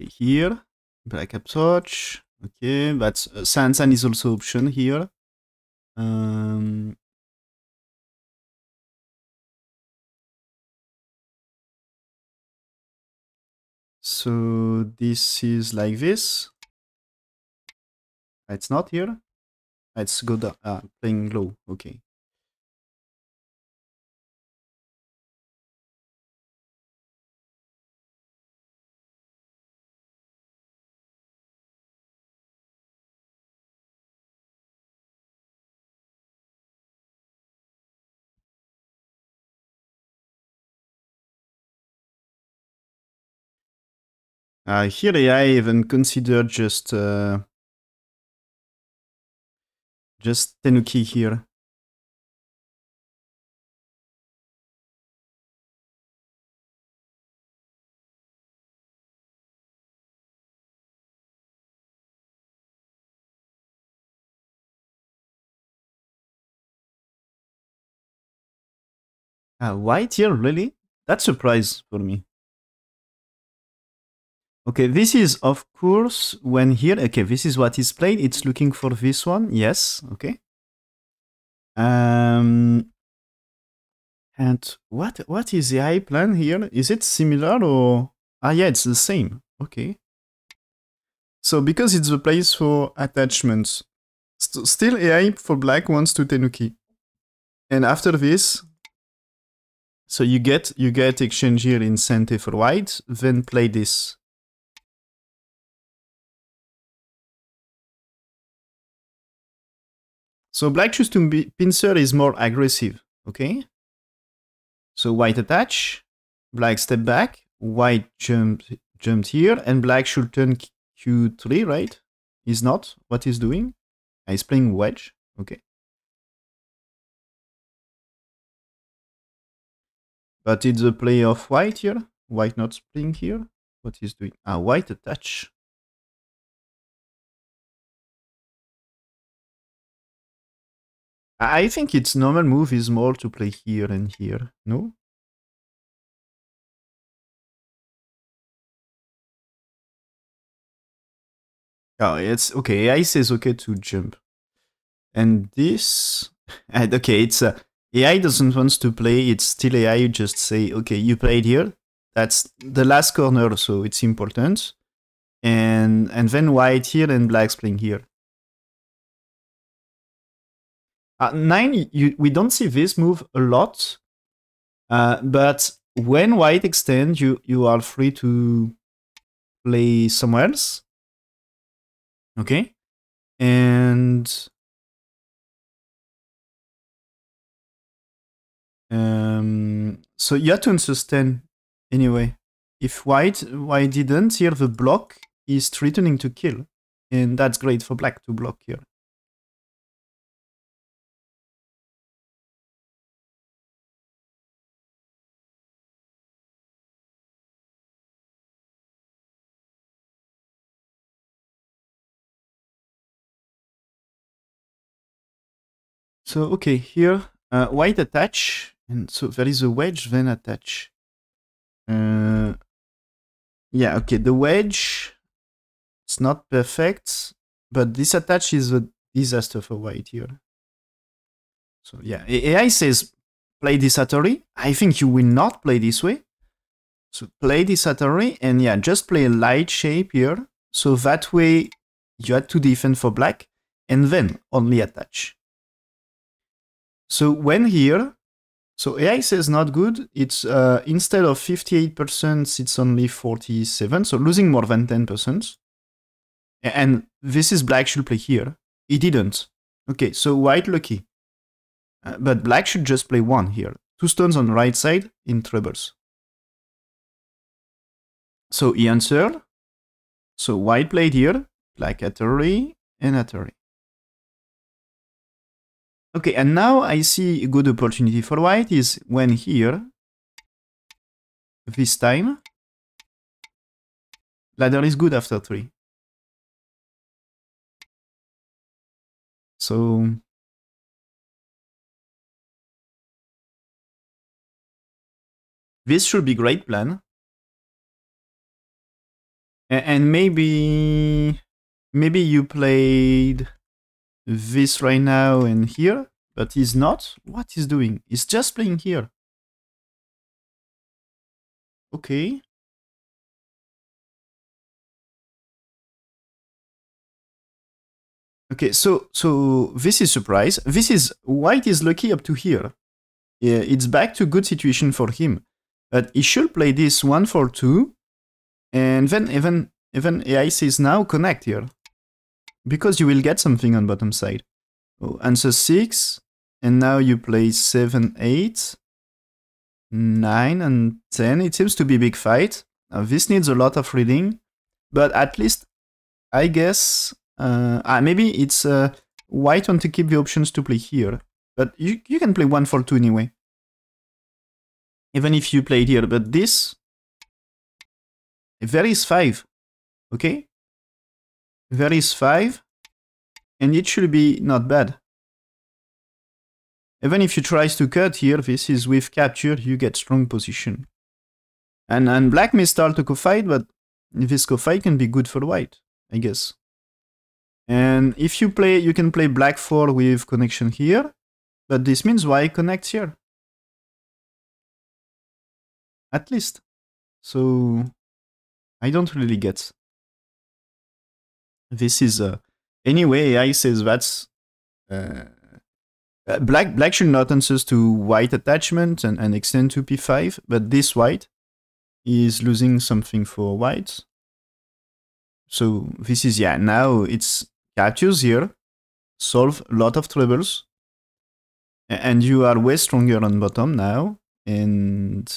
Okay, here, black approach. Okay, but San is also option here. So this is like this. It's not here. It's go down. Playing low. Okay. Here I even consider just Tenuki here. White here, really? That's a surprise for me. Okay, this is of course when here. Okay, this is what is played. It's looking for this one. Yes. Okay. And what is the high plan here? Is it similar or? Yeah, it's the same. Okay. So because it's the place for attachments, still AI for black wants to Tenuki, and after this, so you get exchange here in Sente for white, then play this. So black choose to be pincer is more aggressive. Okay. So white attach, black step back, white jumped here, and black should turn Q3, right? Is not what he's doing. He's playing wedge. Okay. But it's a play of white here. White not playing here. What he's doing? White attach. I think its normal move is more to play here and here. No? Oh, it's okay. AI says okay to jump. And this, and okay, it's AI doesn't want to play. It's still AI. You just say, okay, you played here. That's the last corner, so it's important. And then white here and black's playing here. 9, we don't see this move a lot, but when white extends, you are free to play somewhere else. Okay, and so you have to understand anyway. If white didn't, here the block is threatening to kill, and that's great for black to block here. So okay, here white attach, and so there is a wedge, then attach. Yeah, okay, the wedge, it's not perfect, but this attach is a disaster for white here. So yeah, AI says play this Atari. I think you will not play this way. So play this Atari, and yeah, just play a light shape here. So that way you had to defend for black, and then only attach. So when here, so AI says not good. It's instead of 58%, it's only 47, so losing more than 10%. And this is black should play here. He didn't. Okay, so white lucky. But black should just play 1 here. 2 stones on the right side in trebles. So he answered. So white played here, black Atari and Atari. Okay, and now I see a good opportunity for white is when here, this time, ladder is good after 3. So this should be great plan. And maybe you played this right now and here, but he's not. What he's doing? He's just playing here. Okay. Okay, so this is surprise. This is white is lucky up to here. Yeah, it's back to good situation for him. But he should play this 1-4-2, and then even AI says now connect here, because you will get something on bottom side. Oh, answer 6, and now you play 7, 8, 9, and 10. It seems to be a big fight. This needs a lot of reading, but at least I guess maybe it's white want to keep the options to play here, but you can play 1-4-2 anyway, even if you played here. But this there is 5, okay? There is 5, and it should be not bad. Even if you tries to cut here, this is with capture, you get strong position. And black may start to co-fight, but this co-fight can be good for white, I guess. And if you play, you can play black 4 with connection here, but this means white connects here. At least. So I don't really get. This is anyway, AI says that's black should not answer to white attachment and extend to p5, but this white is losing something for white. So this is, yeah, now it's captures here, solve a lot of troubles, and you are way stronger on bottom now. And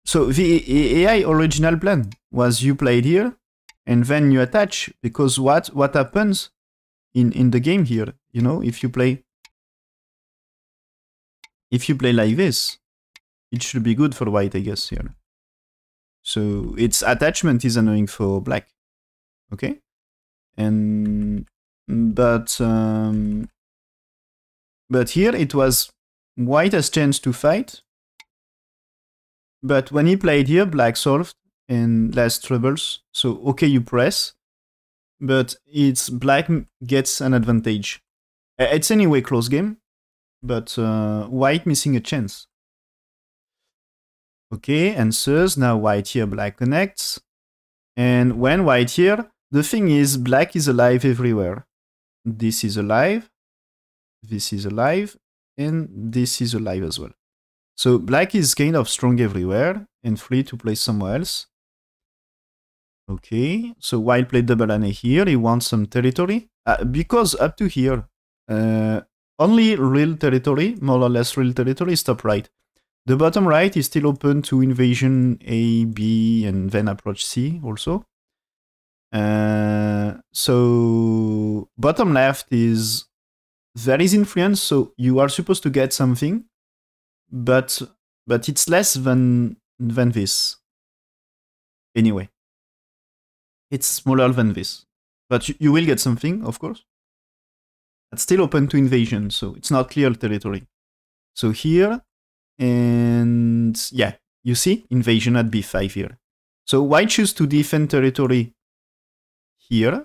so the AI original plan was you played here, and then you attach, because what happens in the game here, you know, if you play like this, it should be good for white, I guess, here. So its attachment is annoying for black, okay? And but here it was white has chance to fight, but when he played here, black solved and less troubles. So okay, you press, but it's black gets an advantage. It's anyway close game, but white missing a chance. Okay, answers. Now white here, black connects. And when white here, the thing is black is alive everywhere. This is alive, this is alive, and this is alive as well. So black is kind of strong everywhere and free to play somewhere else. Okay, so white played double ane here, he wants some territory. Because up to here, only real territory, more or less real territory, is top right. The bottom right is still open to invasion A, B, and then approach C also. So bottom left is there is influence, so you are supposed to get something, but it's less than this. Anyway, it's smaller than this, but you will get something, of course. It's still open to invasion, so it's not clear territory. So here. And yeah, you see invasion at b5 here. So white choose to defend territory here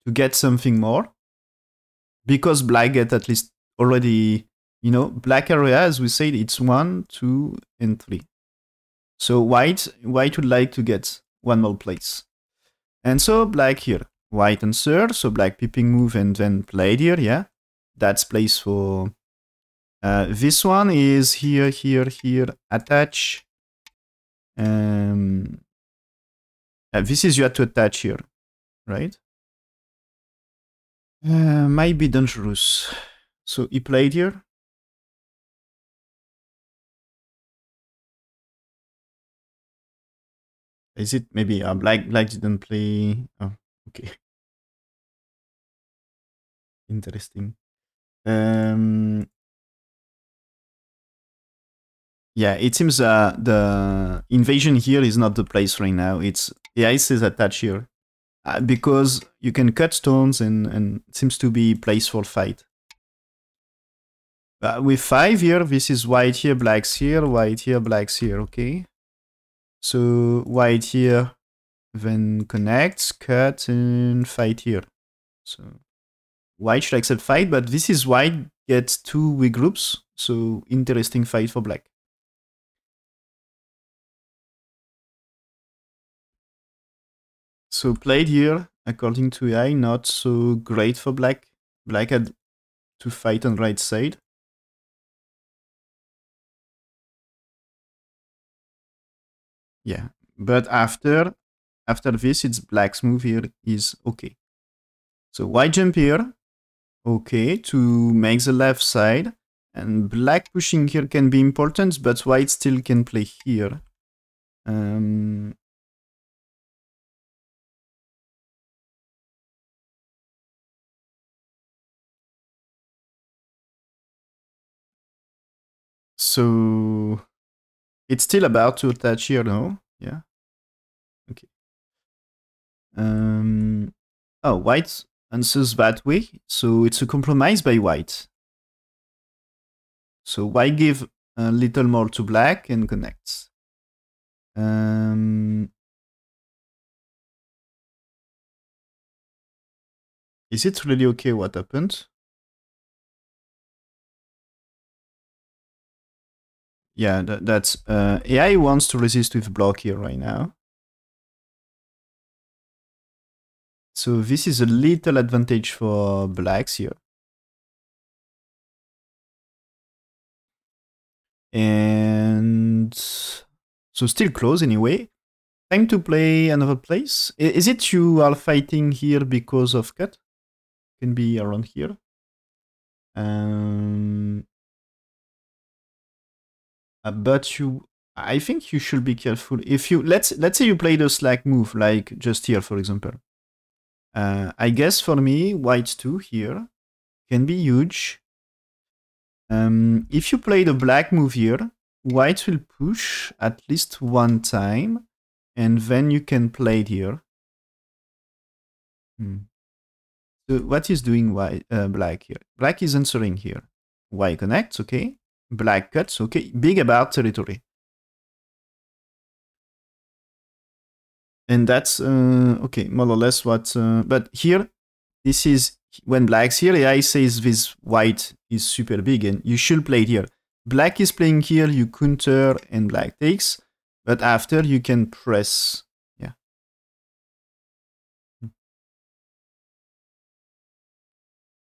to get something more, because black get at least already, you know, black area, as we said, it's 1, 2, and 3. So white would like to get one more place. And so black here, white answer, so black peeping move and then played here, yeah. That's place for this one is here, attach. This is you have to attach here, right? Might be dangerous. So he played here. Is it maybe black didn't play? Oh, okay. Interesting. Yeah, it seems the invasion here is not the place right now. It's the ice is attached here because you can cut stones and it seems to be place for fight. With 5 here, this is white here, blacks here, white here, blacks here. Okay, So white here, then connects, cut, and fight here. So white should accept fight, but this is white gets 2 weak groups, so interesting fight for black. So played here, according to AI, not so great for black. Black had to fight on right side. Yeah, but after this, it's black's move here is okay. So white jump here, okay, to make the left side. And black pushing here can be important, but white still can play here. So it's still about to attach here, no? Yeah. Okay. Oh, white answers that way, so it's a compromise by white. So white give a little more to black and connects. Is it really okay what happened? Yeah, that's AI wants to resist with block here right now. So this is a little advantage for blacks here. And so still close anyway. Time to play another place. Is it you are fighting here because of cut? Can be around here. But I think you should be careful. If you let's say you play the slack move, like just here, for example. I guess for me, white 2 here can be huge. If you play the black move here, white will push at least one time, and then you can play it here. So what is doing white, black here? Black is answering here. White connects, okay. Black cuts, okay. Big about territory. And that's, okay, more or less what, but here, this is, when black's here, AI says this white is super big and you should play it here. Black is playing here, you counter and black takes, but after you can press, yeah.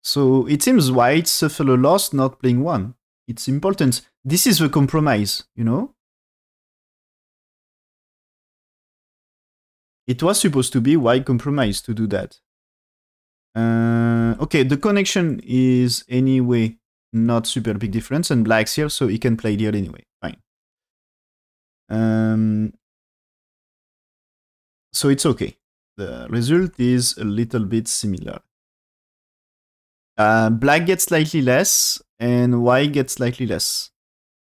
So it seems white suffer a loss not playing one. It's important. This is the compromise, you know? It was supposed to be white compromise to do that. Okay, the connection is anyway not super big difference, and black's here, so he can play here anyway. Fine. So it's okay. The result is a little bit similar. Black gets slightly less, and white gets slightly less.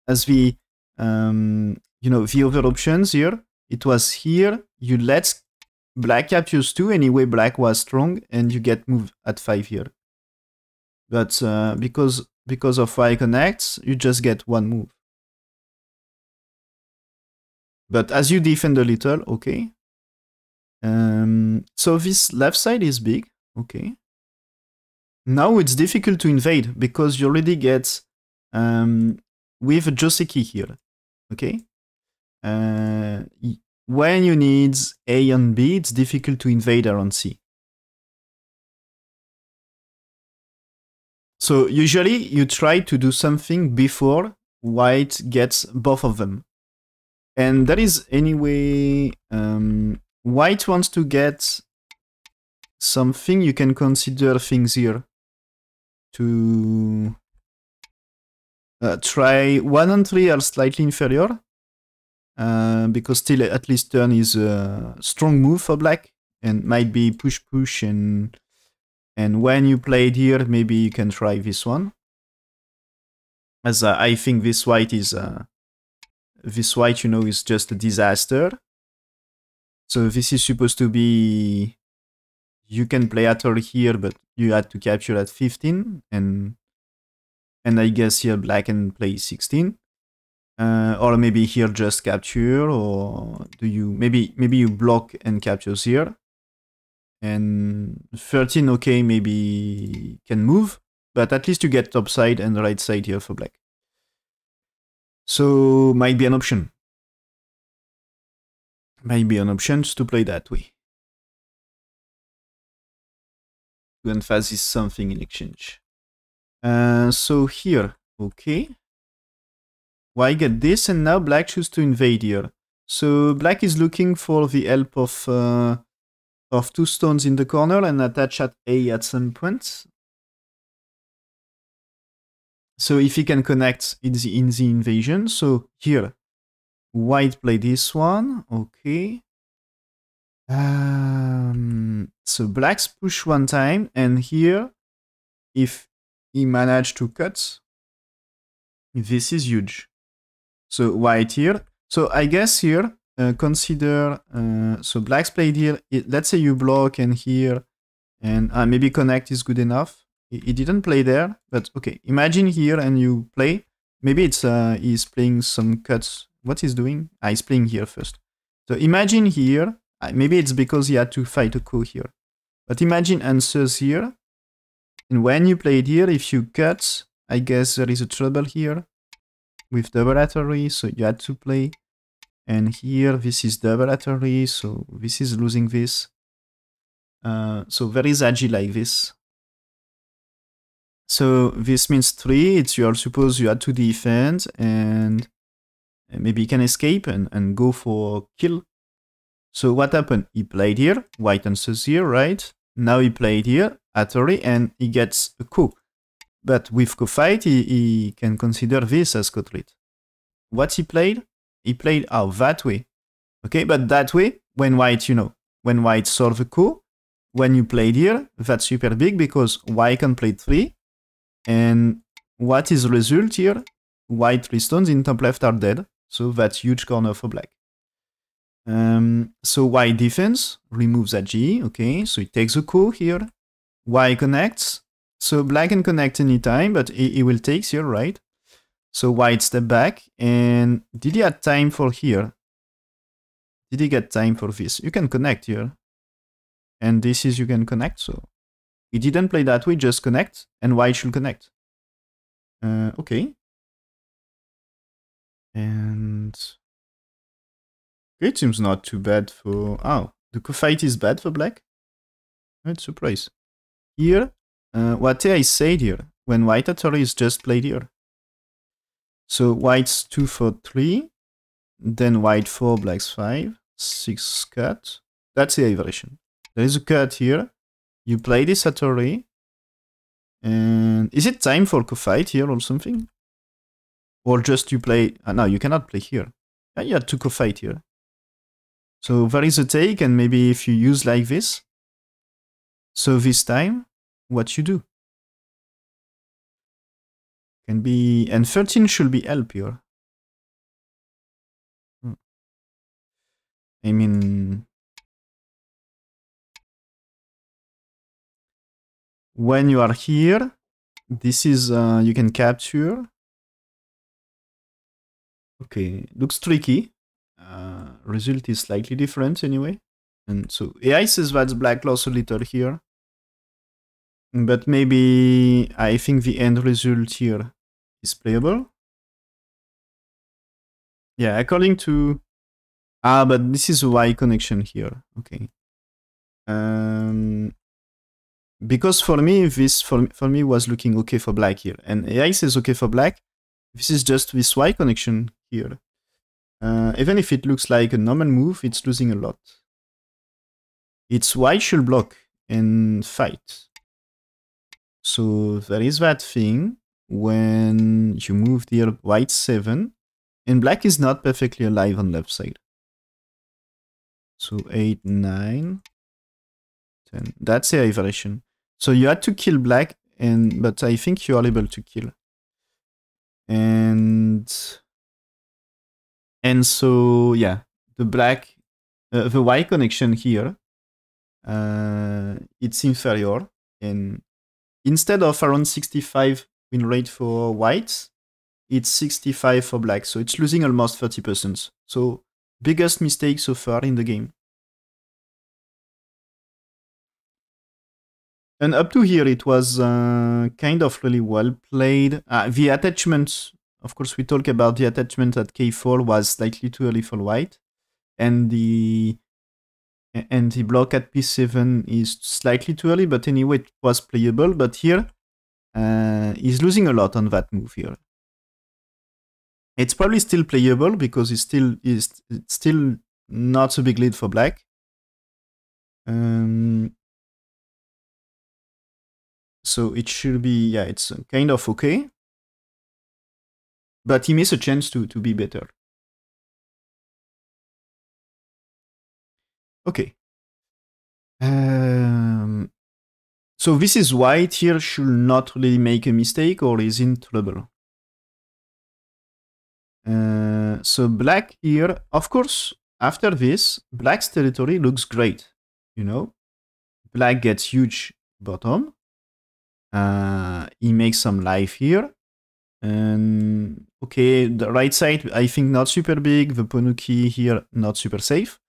As the, you know, the other options here, it was here, you let black captures 2, anyway black was strong, and you get moved at 5 here. But because of white connects, you just get one move. But as you defend a little, okay. So this left side is big, okay. Now it's difficult to invade because you already get with a Joseki here, okay. When you need A and B, it's difficult to invade around C. So usually you try to do something before white gets both of them. And that is anyway, white wants to get something, you can consider things here. To try 1 and 3 are slightly inferior. Because still at least turn is a strong move for black. And might be push and when you play it here, maybe you can try this one. As I think this white is you know, is just a disaster. So this is supposed to be, you can play at all here, but you had to capture at 15, and I guess here black can play 16. Or maybe here just capture, or do you maybe you block and captures here, and 13 okay maybe can move, but at least you get top side and right side here for black. So might be an option. Might be an option to play that way. To emphasize something in exchange. So here, okay. White get this, and now black chooses to invade here. So black is looking for the help of 2 stones in the corner and attach at A at some point. So if he can connect in the invasion, so here, white play this one, okay. So blacks push one time, and here, if he managed to cut, this is huge. So white here. So I guess here, consider, so blacks played here. Let's say you block and here, and maybe connect is good enough. He didn't play there, but okay. Imagine here and you play. Maybe it's he's playing some cuts. What he's doing? He's playing here first. So imagine here. Maybe it's because he had to fight a coup here. But imagine answers here. And when you played here, if you cut, I guess there is a trouble here with double atari, so you had to play. And here, this is double atari, so this is losing this. So very agile like this. So this means 3, it's you suppose you had to defend, and maybe he can escape and go for kill. So what happened? He played here, white answers here, right? Now he played here, atari, and he gets a coup. But with co-fight, he can consider this as co-treat. What he played? He played that way. Okay, but that way, when white, when white solve a coup, when you played here, that's super big because white can play 3. And what is the result here? White 3 stones in top left are dead. So that's huge corner for black. So white defense, removes that G. Okay, so he takes a coup here. White connects. So black can connect anytime, but he will take here, right? So white step back. And did he have time for here? Did he get time for this? You can connect here. And this is you can connect, so he didn't play that way, just connect, and white should connect. Okay. And it seems not too bad for... Oh, the co-fight is bad for black? That's a surprise. Here, what I said here, when white atari is just played here. So white's 2 for 3, then white 4, black's 5, 6 cut. That's the aversion. There is a cut here. You play this atari. And is it time for co-fight here or something? Or just you play... no, you cannot play here. You had to co-fight here. So there is a take, and maybe if you use like this. So this time, what you do? Can be... And 13 should be help here. I mean... When you are here, this is, you can capture. Okay, looks tricky. Result is slightly different anyway. And so AI says that's black lost a little here. But maybe I think the end result here is playable. Yeah, according to... but this is a Y connection here. Okay. Because for me, this for me was looking okay for black here. And AI says okay for black. This is just this Y connection here. Even if it looks like a normal move, it's losing a lot. It's white should block and fight. So there is that thing when you move the white 7, and black is not perfectly alive on left side. So 8, 9, 10. That's the aversion. So you had to kill black, but I think you are able to kill. And so yeah, the black, the white connection here, it's inferior. And instead of around 65 win rate for whites, it's 65 for black. So it's losing almost 30%. So Biggest mistake so far in the game. And up to here, it was kind of really well played. The attachment, of course, we talk about the attachment at k4 was slightly too early for white, and the block at p7 is slightly too early, but anyway, it was playable. But here, he's losing a lot on that move here. It's probably still playable because it's still not a big lead for black. So it should be, yeah, it's kind of okay. But he missed a chance to be better. Okay. So this is white here should not really make a mistake or is in trouble. So black here, of course, after this, black's territory looks great. You know, black gets huge bottom. He makes some life here. And okay, the right side, I think not super big. The Ponuki here, not super safe.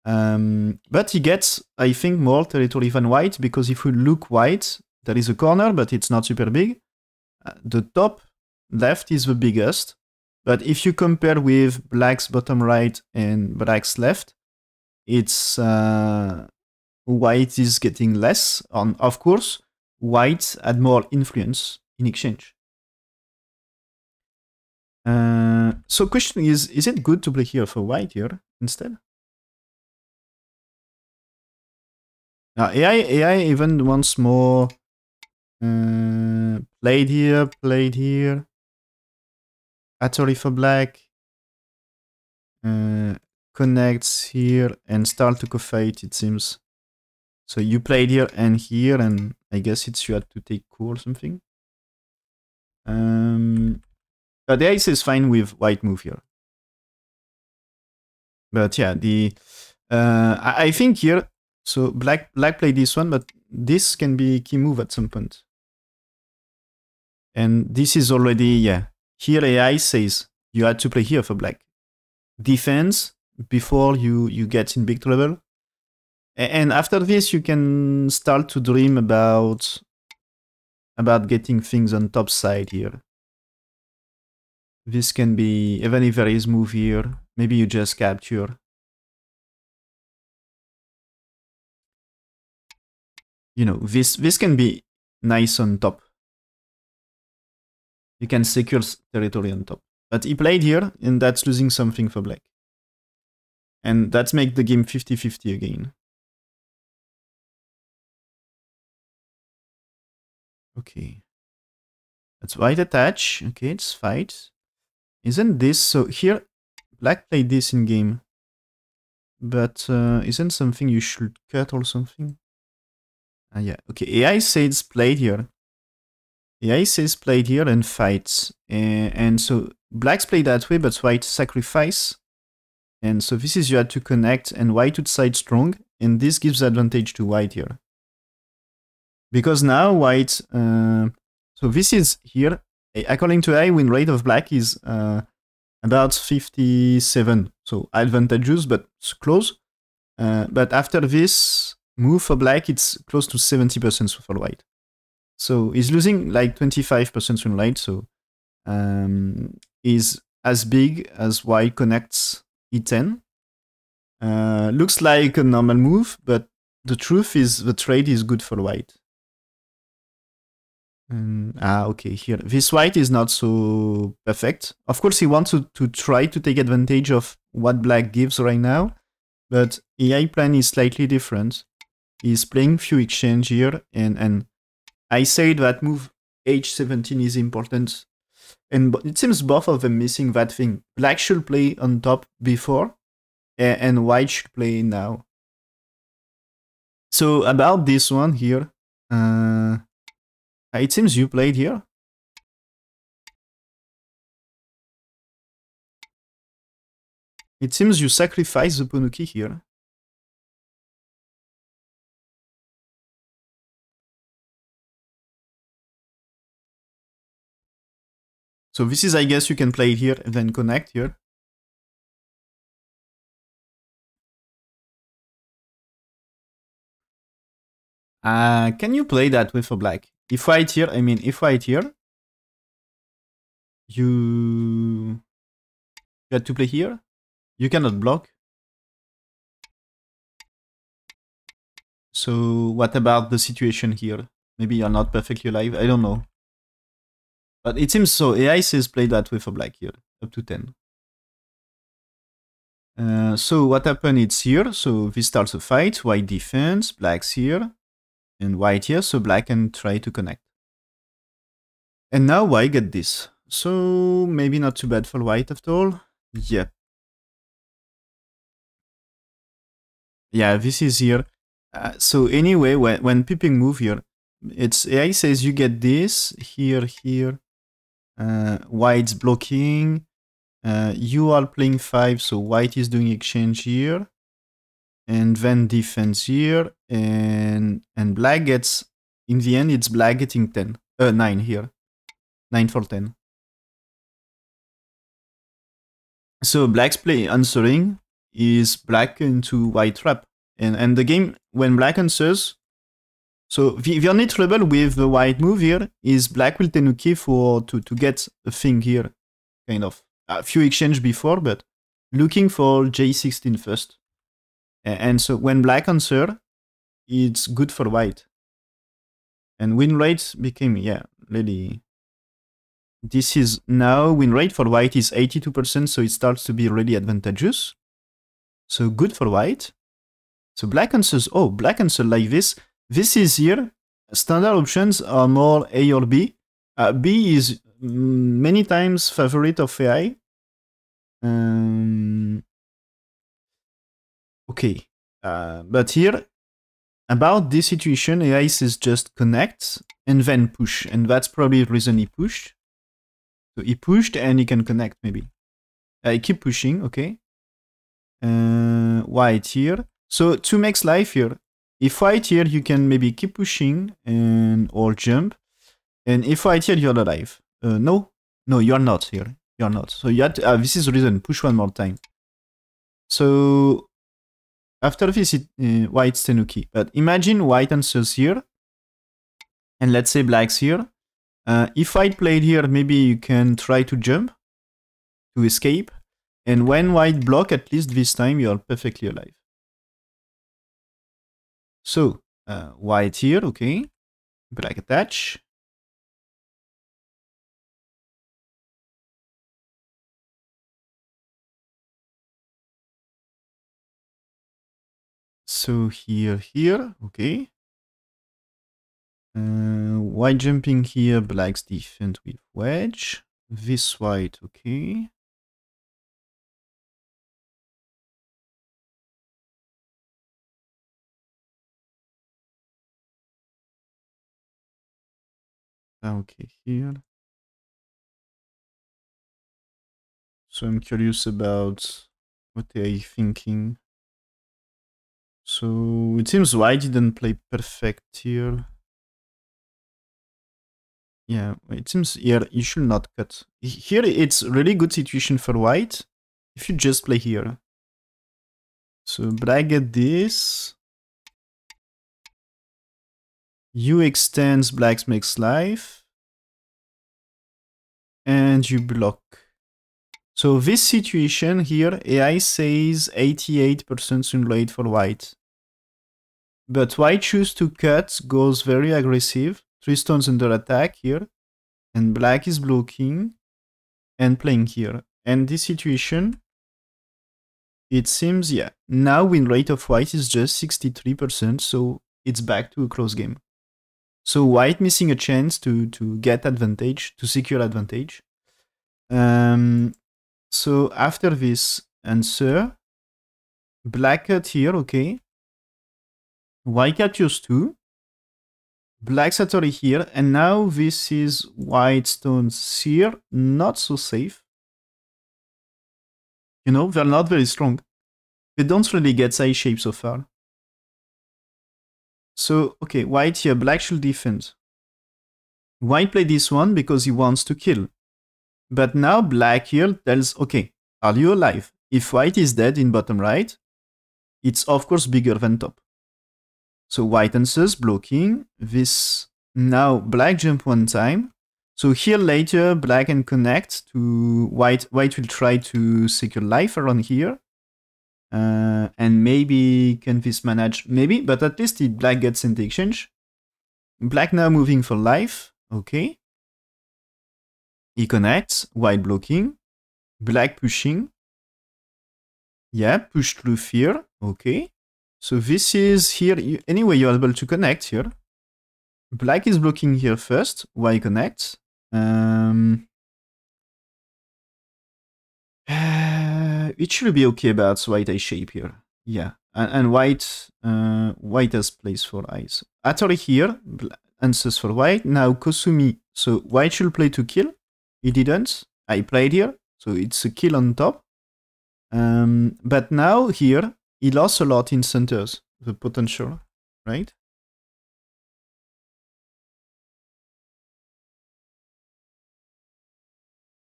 But he gets, I think, more territory than white, because if we look white, there is a corner, but it's not super big. The top left is the biggest. But if you compare with black's bottom right and black's left, it's white is getting less. Of course, white had more influence in exchange. So question is it good to play here for white here instead? Now AI even wants more played here. Atari for black. Connects here and start to co-fate, it seems. So you played here, and I guess it's you had to take coup or something. But the ace is fine with white move here. But yeah, I think here, so black played this one, but this can be key move at some point. And this is already, yeah. Here AI says you had to play here for black. Defense before you get in big trouble. And after this, you can start to dream about getting things on top side here. This can be, even if there is move here, maybe you just capture. You know, this can be nice on top. You can secure territory on top. But he played here, and that's losing something for black. And that's make the game 50-50 again. Okay. That's white attach. Okay, it's fight. Isn't this, so here, black played this in game. But isn't something you should cut or something? Yeah, okay, AI says played here. AI says played here and fights. And so blacks play that way, but white sacrifice. And so this is you had to connect, and white would side strong, and this gives advantage to white here. Because now white, so this is here, according to AI, win rate of black is about 57. So advantageous, but close. But after this move for black, it's close to 70% for white. So he's losing like 25% win rate, so is as big as white connects E10. Looks like a normal move, but the truth is the trade is good for white. Okay, here. This white is not so perfect. Of course, he wants to try to take advantage of what black gives right now, but AI plan is slightly different. He's playing few exchange here, and I said that move h17 is important, and it seems both of them missing that thing. Black should play on top before, and white should play now. So about this one here, it seems you played here. It seems you sacrifice the Ponuki here. So this is, I guess, you can play it here and then connect here. Can you play that way for black? If white here, if white here, you have to play here. You cannot block. So what about the situation here? Maybe you're not perfectly alive. I don't know. But it seems so. AI says play that way for black here, up to 10. So what happened? It's here. So this starts a fight. White defense, black's here, and white here. So black can try to connect. And now white get this. So maybe not too bad for white after all. Yeah. Yeah, this is here. So anyway, when peeping move here, it's AI says you get this here, here. White's blocking. You are playing 5, so white is doing exchange here. And then defense here. And black gets, in the end, it's black getting 10. 9 here. 9 for 10. So black's play answering is black into white trap. And the game, when black answers, so the only trouble with the white move here is black will tenuki to get a thing here, kind of. A few exchange before, but looking for J16 first. And so when black answer, it's good for white. And win rate became, yeah, really. This is now, win rate for white is 82%, so it starts to be really advantageous. So good for white. So black answers, oh, black answer like this. This is here. Standard options are more A or B. B is many times favorite of AI. Okay. But here, about this situation, AI says just connect and then push. And that's probably the reason he pushed. So he pushed and he can connect maybe. I keep pushing, okay. White here. So to make life here, if white here, you can maybe keep pushing and or jump. And if white here, you're alive. No, you're not here. You're not. So you have to, this is the reason. Push one more time. So after this, white's tenuki. But imagine white answers here. And let's say black's here. If white played here, maybe you can try to jump to escape. And when white block, at least this time, you're perfectly alive. So, white here, okay. Black attach. So here, okay. White jumping here, black's defense with wedge. This white, okay. Okay, here. So I'm curious about what they are thinking. So it seems white didn't play perfect here. Yeah, it seems here you should not cut. Here it's really good situation for white if you just play here. So black get this. You extends black's makes life. And you block. So this situation here, AI says 88% win rate for white. But white choose to cut, goes very aggressive. 3 stones under attack here. And black is blocking and playing here. And this situation, it seems, yeah. Now win rate of white is just 63%, so it's back to a close game. So white missing a chance to get advantage, to secure advantage. So after this answer, black cut here, okay. White captures 2. Black Satori here, and now this is white stones here. Not so safe. You know, they're not very strong. They don't really get side shape so far. So, okay, white here, black should defend. White play this one because he wants to kill. But now black here tells, okay, are you alive? If white is dead in bottom right, it's of course bigger than top. So white answers, blocking. This, now black jump one time. So here later, black can connect to white. White will try to secure life around here. And maybe can this manage? Maybe, but at least the black gets in the exchange. Black now moving for life. Okay. He connects, white blocking. Black pushing. Yeah, push through fear. Okay. So this is here. Anyway, you're able to connect here. Black is blocking here first. White connects. It should be okay about white eye shape here. Yeah, and white has place for eyes. Atari here answers for white. Now Kosumi. So white should play to kill. He didn't. I played here, so it's a kill on top. But now here he lost a lot in centers. The potential, right?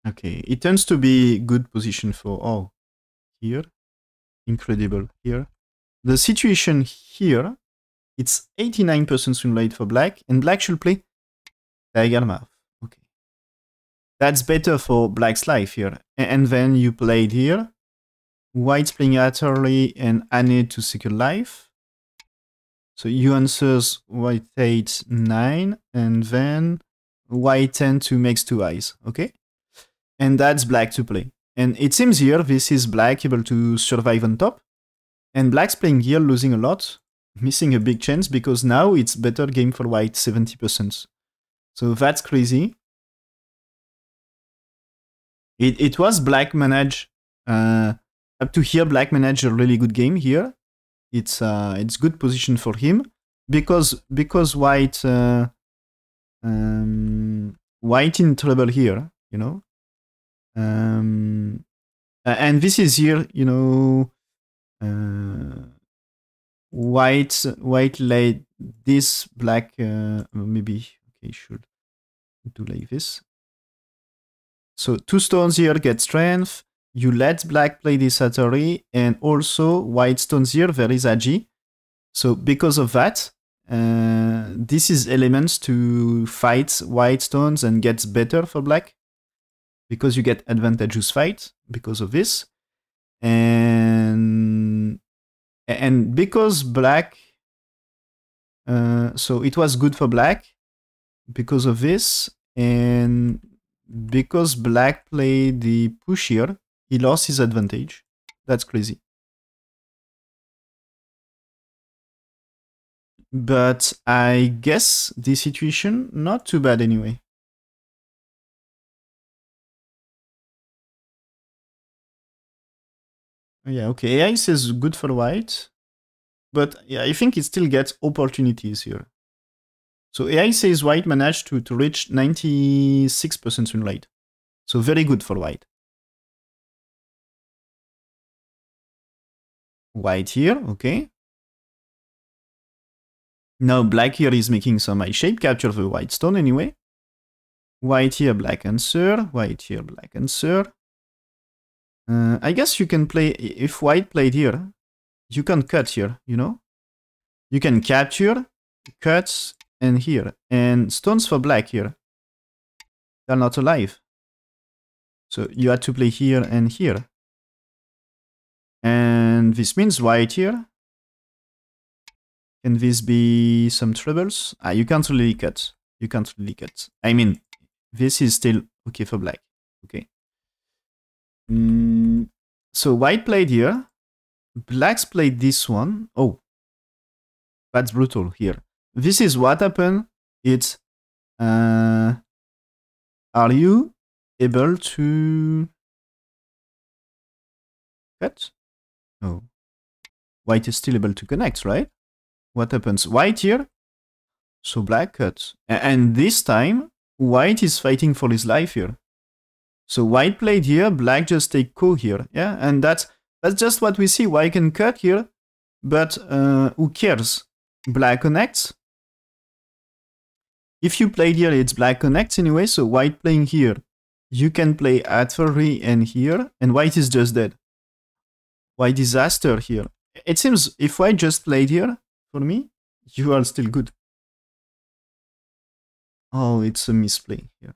Okay, it tends to be good position for here. Incredible here. The situation here, it's 89% swing rate for black, and black should play Tiger Mouth. Okay. That's better for black's life here. And then you played here. White's playing Atari and Anne to secure life. So you answers white 8, 9, and then white 10 to makes 2 eyes. Okay? And that's black to play. And it seems here this is black able to survive on top. And black's playing here, losing a lot, missing a big chance because now it's better game for white, 70%. So that's crazy. It was black manage up to here. Black managed a really good game here. It's good position for him because white white in trouble here, you know. And this is here, you know. White laid this black. Maybe okay, should do like this. So 2 stones here get strength. You let black play this Atari, and also white stones here, there is Agi. So because of that, this is elements to fight white stones and gets better for black. Because you get advantageous fight because of this. And because black, so it was good for black because of this, and because black played the push here, he lost his advantage. That's crazy. But I guess the situation not too bad anyway. Yeah, okay, AI says good for white, but yeah, I think it still gets opportunities here. So AI says white managed to reach 96% win rate. So very good for white. White here, okay. Now black here is making some eye shape, capture the white stone anyway. White here, black answer. White here, black answer. I guess you can play, if white played here, you can cut here, you know? You can capture, cut, and here. And stones for black here. They're not alive. So you had to play here and here. And this means white here. Can this be some troubles? You can't really cut. You can't really cut. I mean, this is still okay for black. Okay. So white played here. Blacks played this one. Oh, that's brutal here. This is what happened. It's are you able to cut? No. White is still able to connect, right? What happens? White here. So black cuts. And this time, white is fighting for his life here. So white played here, black just take ko here. Yeah, and that's just what we see. White can cut here, but who cares? Black connects. If you played here, it's black connects anyway. So white playing here, you can play Atari and here, and white is just dead. White disaster here. It seems if white just played here, for me, You are still good. Oh, it's a misplay here.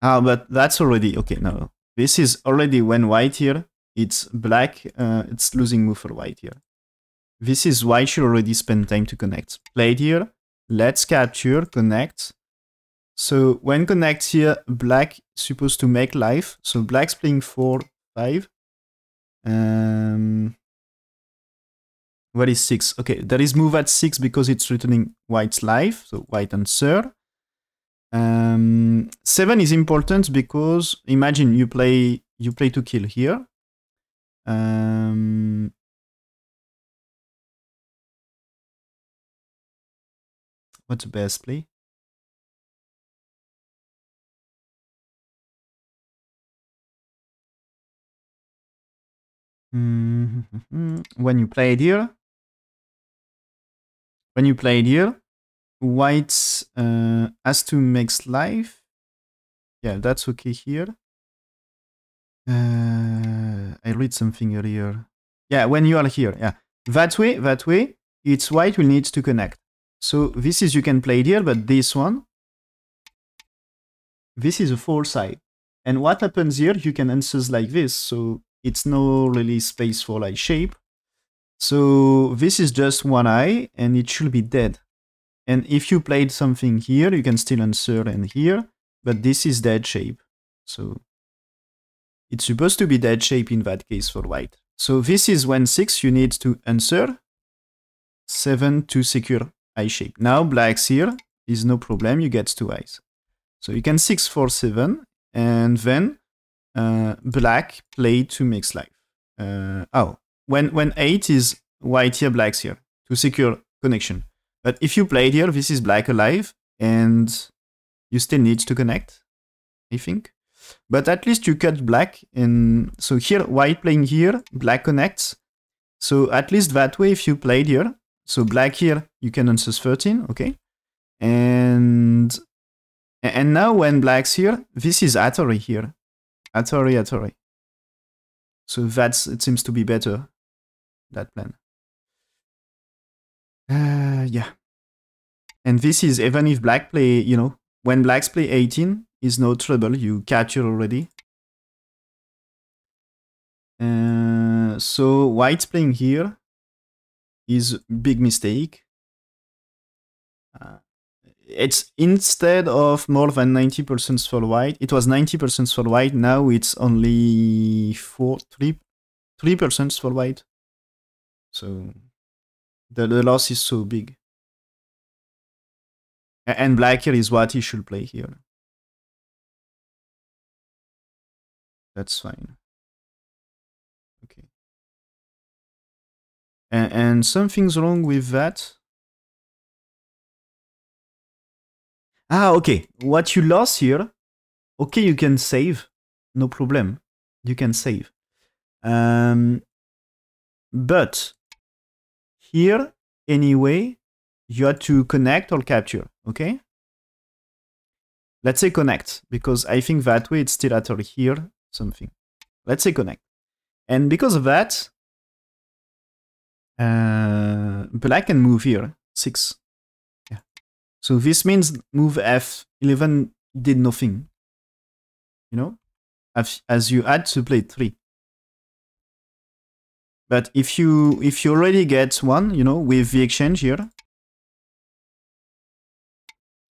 Ah, but that's already okay. No, this is already when white here. It's black. It's losing move for white here. This is white should already spend time to connect. Played here. Let's capture, connect. So when connect here, black supposed to make life. So black's playing 4, 5. What is 6? Okay, there is move at 6 because it's returning white's life. So white answer. 7 is important because imagine you play to kill here. What's the best play? When you play it here, white has to make life. Yeah, that's okay here. I read something earlier. Yeah, when you are here, yeah. That way, it's white will need to connect. So this is you can play it here, but this one, this is a 4 side. And what happens here, you can answer like this. So it's no really space for like shape. So this is just one eye and it should be dead. And if you played something here, you can still answer and here, but this is dead shape. So it's supposed to be dead shape in that case for white. So this is when 6, you need to answer, 7 to secure eye shape. Now black's here is no problem, you get 2 eyes. So you can 6, 4, 7, and then black play to mix life. When 8 is white here, black's here to secure connection. But if you played here, this is black alive, and you still need to connect, I think. But at least you cut black, and so here, white playing here, black connects. So at least that way, if you played here, so black here, you can answer 13, okay? And now when black's here, this is Atari here. Atari. So it seems to be better, that plan. Yeah. And this is even if black play, when blacks play 18, is no trouble, you capture already. So white's playing here is big mistake. It's instead of more than 90% for white, it was 90% for white, now it's only 3% for white. So the loss is so big. And black here is what he should play here. That's fine. Okay. And something's wrong with that. Okay. What you lost here, okay, you can save. No problem. You can save. But here, anyway, you have to connect or capture, okay? Let's say connect, because I think that way it's still at or here, something. Let's say connect. And because of that, black can move here, 6. Yeah. So this means move F11 did nothing. As you had to play 3. But if you already get 1, with the exchange here,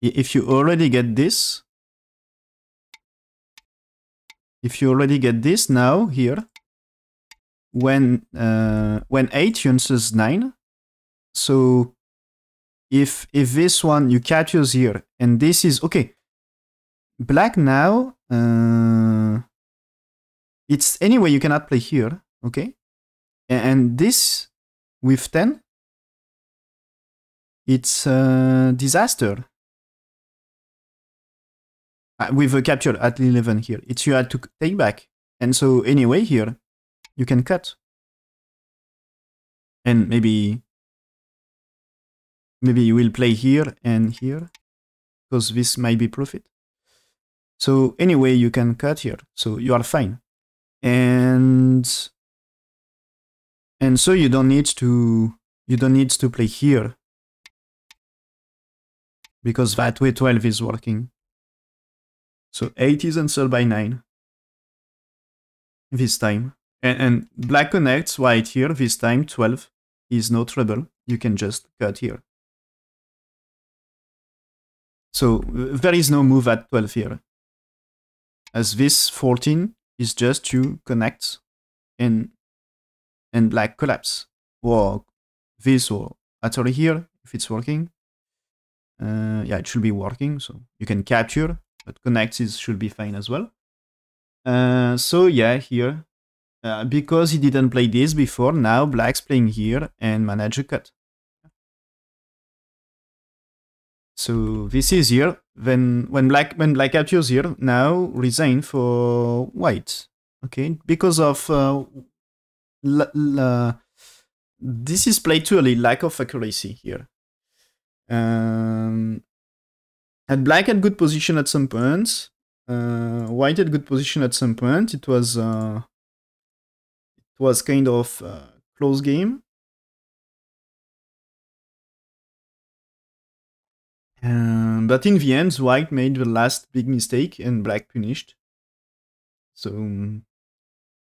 if you already get this, now here, when 8 you answers 9, so if this one you captures here and this is okay, black now it's anyway you cannot play here, okay, and this with 10 it's a disaster. With a capture at 11 here, it's you had to take back, and so anyway here you can cut, and maybe you will play here and here because this might be profit. So anyway you can cut here, so you are fine. And And so you don't need to play here, because that way 12 is working. So 8 is answered by 9 this time. And black connects white here. This time 12 is no trouble. You can just cut here. So there is no move at 12 here, as this 14 is just to connect and black collapse. Or this or at here, if it's working. Yeah, it should be working, so you can capture, but connect should be fine as well. So yeah, here, because he didn't play this before, now black's playing here and manage a cut. So this is here. When black captures here, now resign for white. Okay, because of this is played too early, lack of accuracy here. And black had good position at some point. White had good position at some point. It was kind of close game. But in the end, white made the last big mistake and black punished. So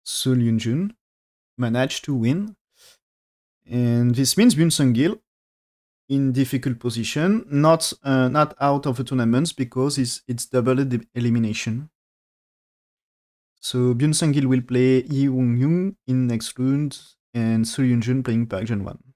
Hyunjun managed to win. And this means Byun Sangil in difficult position, not out of the tournaments, because it's double elimination. So Byun Sangil will play Hyunjun in next round, and Hyunjun playing Park Jun-won.